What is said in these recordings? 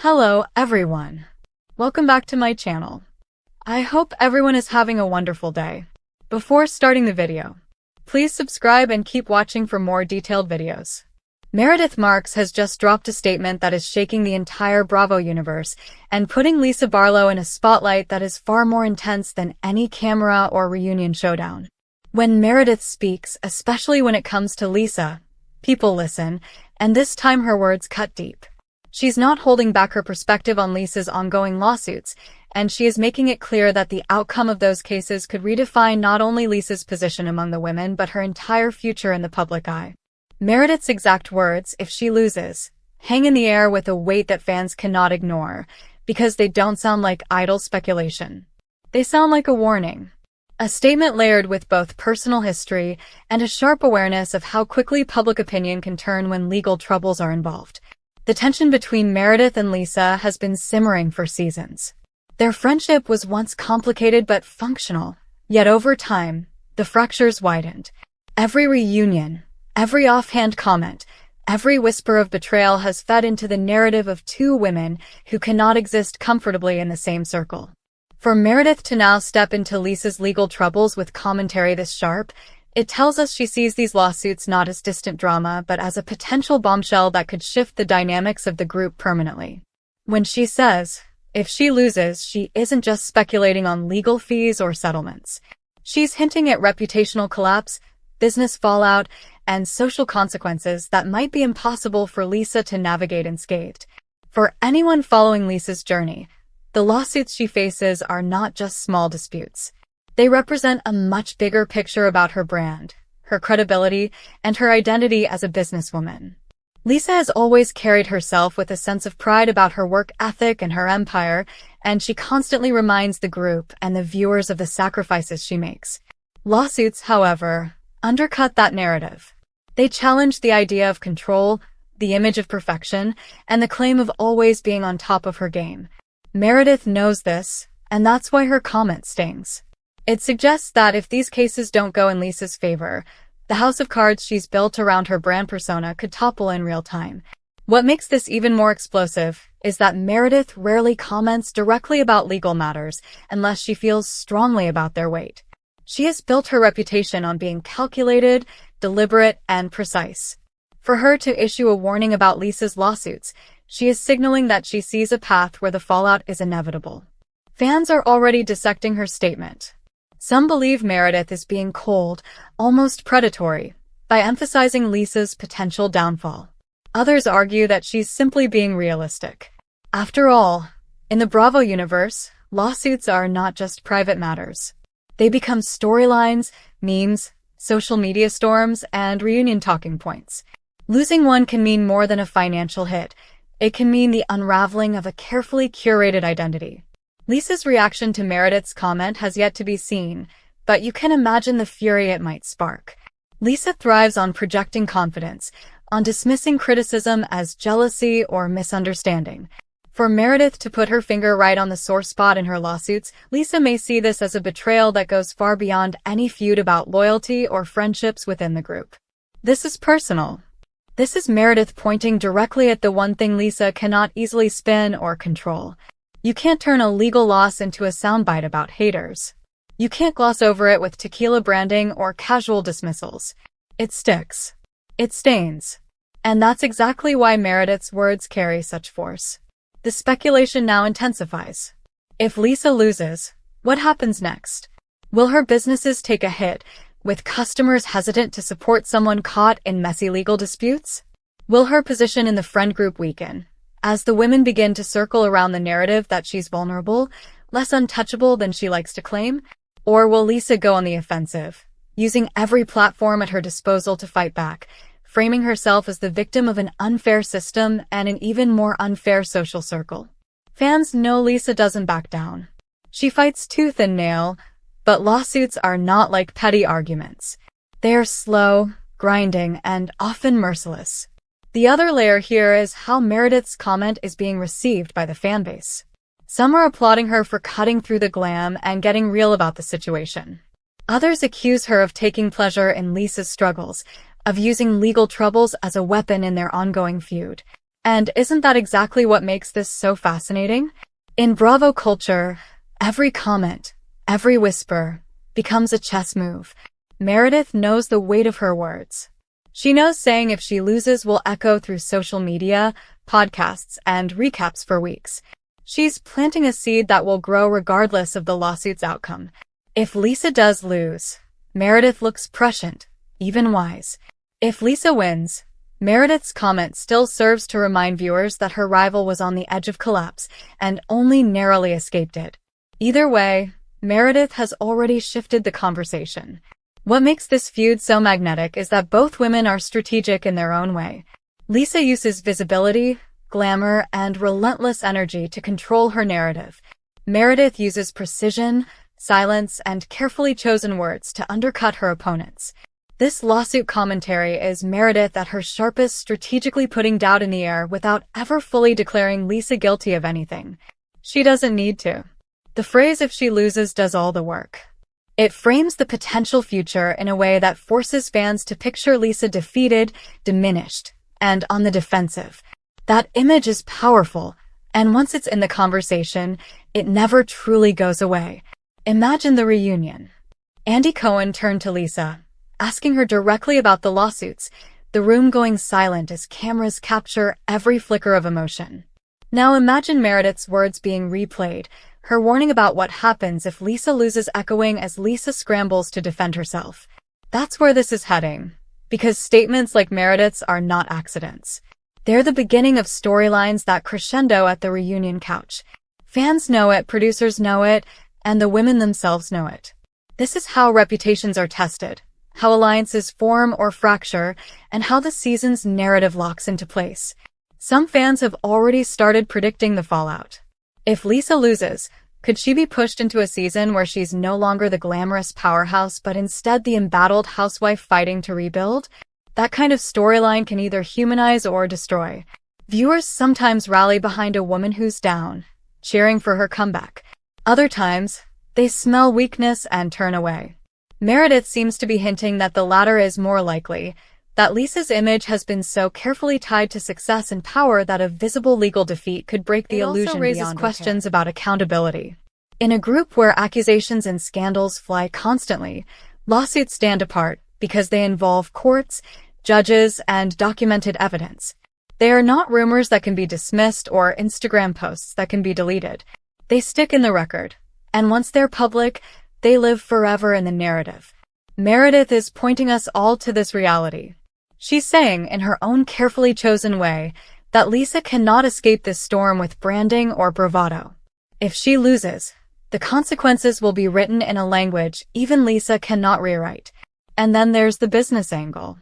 Hello, everyone. Welcome back to my channel. I hope everyone is having a wonderful day. Before starting the video, please subscribe and keep watching for more detailed videos. Meredith Marks has just dropped a statement that is shaking the entire Bravo universe and putting Lisa Barlow in a spotlight that is far more intense than any camera or reunion showdown. When Meredith speaks, especially when it comes to Lisa, people listen, and this time her words cut deep. She's not holding back her perspective on Lisa's ongoing lawsuits, and she is making it clear that the outcome of those cases could redefine not only Lisa's position among the women but her entire future in the public eye. Meredith's exact words, "if she loses," hang in the air with a weight that fans cannot ignore, because they don't sound like idle speculation. They sound like a warning. A statement layered with both personal history and a sharp awareness of how quickly public opinion can turn when legal troubles are involved. The tension between Meredith and Lisa has been simmering for seasons. Their friendship was once complicated but functional, yet over time, the fractures widened. Every reunion, every offhand comment, every whisper of betrayal has fed into the narrative of two women who cannot exist comfortably in the same circle. For Meredith to now step into Lisa's legal troubles with commentary this sharp, it tells us she sees these lawsuits not as distant drama but as a potential bombshell that could shift the dynamics of the group permanently. When she says, "if she loses," she isn't just speculating on legal fees or settlements. She's hinting at reputational collapse, business fallout, and social consequences that might be impossible for Lisa to navigate unscathed. For anyone following Lisa's journey, the lawsuits she faces are not just small disputes. They represent a much bigger picture about her brand, her credibility, and her identity as a businesswoman. Lisa has always carried herself with a sense of pride about her work ethic and her empire, and she constantly reminds the group and the viewers of the sacrifices she makes. Lawsuits, however, undercut that narrative. They challenge the idea of control, the image of perfection, and the claim of always being on top of her game. Meredith knows this, and that's why her comment stings. It suggests that if these cases don't go in Lisa's favor, the house of cards she's built around her brand persona could topple in real time. What makes this even more explosive is that Meredith rarely comments directly about legal matters unless she feels strongly about their weight. She has built her reputation on being calculated, deliberate, and precise. For her to issue a warning about Lisa's lawsuits, she is signaling that she sees a path where the fallout is inevitable. Fans are already dissecting her statement. Some believe Meredith is being cold, almost predatory, by emphasizing Lisa's potential downfall. Others argue that she's simply being realistic. After all, in the Bravo universe, lawsuits are not just private matters. They become storylines, memes, social media storms, and reunion talking points. Losing one can mean more than a financial hit. It can mean the unraveling of a carefully curated identity. Lisa's reaction to Meredith's comment has yet to be seen, but you can imagine the fury it might spark. Lisa thrives on projecting confidence, on dismissing criticism as jealousy or misunderstanding. For Meredith to put her finger right on the sore spot in her lawsuits, Lisa may see this as a betrayal that goes far beyond any feud about loyalty or friendships within the group. This is personal. This is Meredith pointing directly at the one thing Lisa cannot easily spin or control. You can't turn a legal loss into a soundbite about haters. You can't gloss over it with tequila branding or casual dismissals. It sticks. It stains. And that's exactly why Meredith's words carry such force. The speculation now intensifies. If Lisa loses, what happens next? Will her businesses take a hit, with customers hesitant to support someone caught in messy legal disputes? Will her position in the friend group weaken, as the women begin to circle around the narrative that she's vulnerable, less untouchable than she likes to claim? Or will Lisa go on the offensive, using every platform at her disposal to fight back, framing herself as the victim of an unfair system and an even more unfair social circle? Fans know Lisa doesn't back down. She fights tooth and nail, but lawsuits are not like petty arguments. They are slow, grinding, and often merciless. The other layer here is how Meredith's comment is being received by the fanbase. Some are applauding her for cutting through the glam and getting real about the situation. Others accuse her of taking pleasure in Lisa's struggles, of using legal troubles as a weapon in their ongoing feud. And isn't that exactly what makes this so fascinating? In Bravo culture, every comment, every whisper, becomes a chess move. Meredith knows the weight of her words. She knows saying if she loses will echo through social media, podcasts, and recaps for weeks. She's planting a seed that will grow regardless of the lawsuit's outcome. If Lisa does lose, Meredith looks prescient, even wise. If Lisa wins, Meredith's comment still serves to remind viewers that her rival was on the edge of collapse and only narrowly escaped it. Either way, Meredith has already shifted the conversation. What makes this feud so magnetic is that both women are strategic in their own way. Lisa uses visibility, glamour, and relentless energy to control her narrative. Meredith uses precision, silence, and carefully chosen words to undercut her opponents. This lawsuit commentary is Meredith at her sharpest, strategically putting doubt in the air without ever fully declaring Lisa guilty of anything. She doesn't need to. The phrase "if she loses" does all the work. It frames the potential future in a way that forces fans to picture Lisa defeated, diminished, and on the defensive. That image is powerful, and once it's in the conversation, it never truly goes away. Imagine the reunion. Andy Cohen turned to Lisa, asking her directly about the lawsuits, the room going silent as cameras capture every flicker of emotion. Now imagine Meredith's words being replayed, her warning about what happens if Lisa loses echoing as Lisa scrambles to defend herself. That's where this is heading, because statements like Meredith's are not accidents. They're the beginning of storylines that crescendo at the reunion couch. Fans know it, producers know it, and the women themselves know it. This is how reputations are tested, how alliances form or fracture, and how the season's narrative locks into place. Some fans have already started predicting the fallout. If Lisa loses, could she be pushed into a season where she's no longer the glamorous powerhouse but instead the embattled housewife fighting to rebuild? That kind of storyline can either humanize or destroy. Viewers sometimes rally behind a woman who's down, cheering for her comeback. Other times, they smell weakness and turn away. Meredith seems to be hinting that the latter is more likely, that Lisa's image has been so carefully tied to success and power that a visible legal defeat could break the illusion. It also raises questions about accountability. In a group where accusations and scandals fly constantly, lawsuits stand apart because they involve courts, judges, and documented evidence. They are not rumors that can be dismissed or Instagram posts that can be deleted. They stick in the record, and once they're public, they live forever in the narrative. Meredith is pointing us all to this reality. She's saying, in her own carefully chosen way, that Lisa cannot escape this storm with branding or bravado. If she loses, the consequences will be written in a language even Lisa cannot rewrite. And then there's the business angle.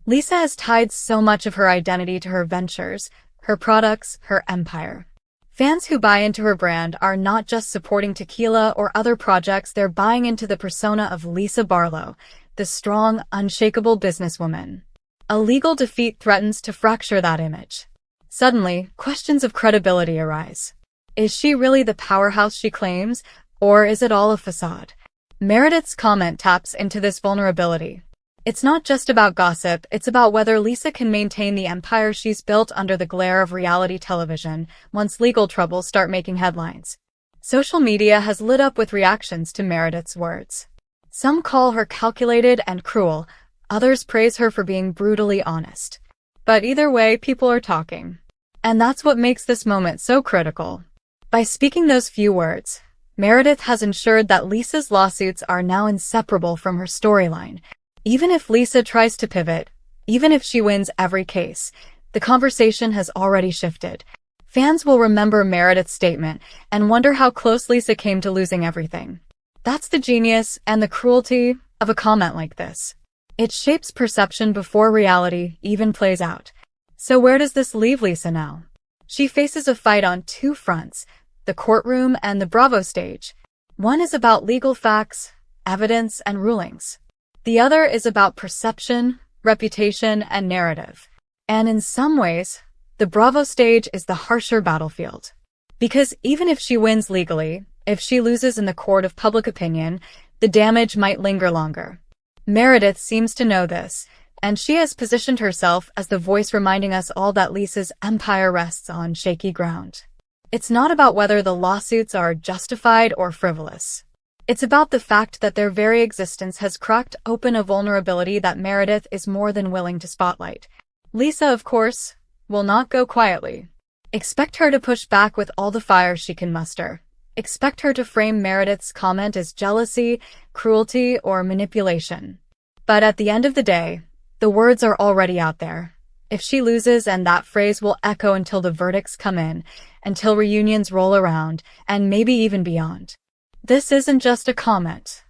Lisa has tied so much of her identity to her ventures, her products, her empire. Fans who buy into her brand are not just supporting tequila or other projects, they're buying into the persona of Lisa Barlow, the strong, unshakable businesswoman. A legal defeat threatens to fracture that image. Suddenly, questions of credibility arise. Is she really the powerhouse she claims, or is it all a facade? Meredith's comment taps into this vulnerability. It's not just about gossip, it's about whether Lisa can maintain the empire she's built under the glare of reality television once legal troubles start making headlines. Social media has lit up with reactions to Meredith's words. Some call her calculated and cruel, others praise her for being brutally honest. But either way, people are talking. And that's what makes this moment so critical. By speaking those few words, Meredith has ensured that Lisa's lawsuits are now inseparable from her storyline. Even if Lisa tries to pivot, even if she wins every case, the conversation has already shifted. Fans will remember Meredith's statement and wonder how close Lisa came to losing everything. That's the genius and the cruelty of a comment like this. It shapes perception before reality even plays out. So where does this leave Lisa now? She faces a fight on two fronts, the courtroom and the Bravo stage. One is about legal facts, evidence, and rulings. The other is about perception, reputation, and narrative. And in some ways, the Bravo stage is the harsher battlefield. Because even if she wins legally, if she loses in the court of public opinion, the damage might linger longer. Meredith seems to know this. And she has positioned herself as the voice reminding us all that Lisa's empire rests on shaky ground. It's not about whether the lawsuits are justified or frivolous. It's about the fact that their very existence has cracked open a vulnerability that Meredith is more than willing to spotlight. Lisa, of course, will not go quietly. Expect her to push back with all the fire she can muster. Expect her to frame Meredith's comment as jealousy, cruelty, or manipulation. But at the end of the day, the words are already out there. If she loses, and that phrase will echo until the verdicts come in, until reunions roll around, and maybe even beyond. This isn't just a comment.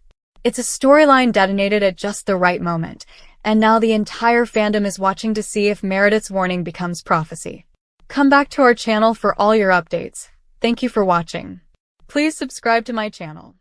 It's a storyline detonated at just the right moment, and now the entire fandom is watching to see if Meredith's warning becomes prophecy. Come back to our channel for all your updates. Thank you for watching. Please subscribe to my channel.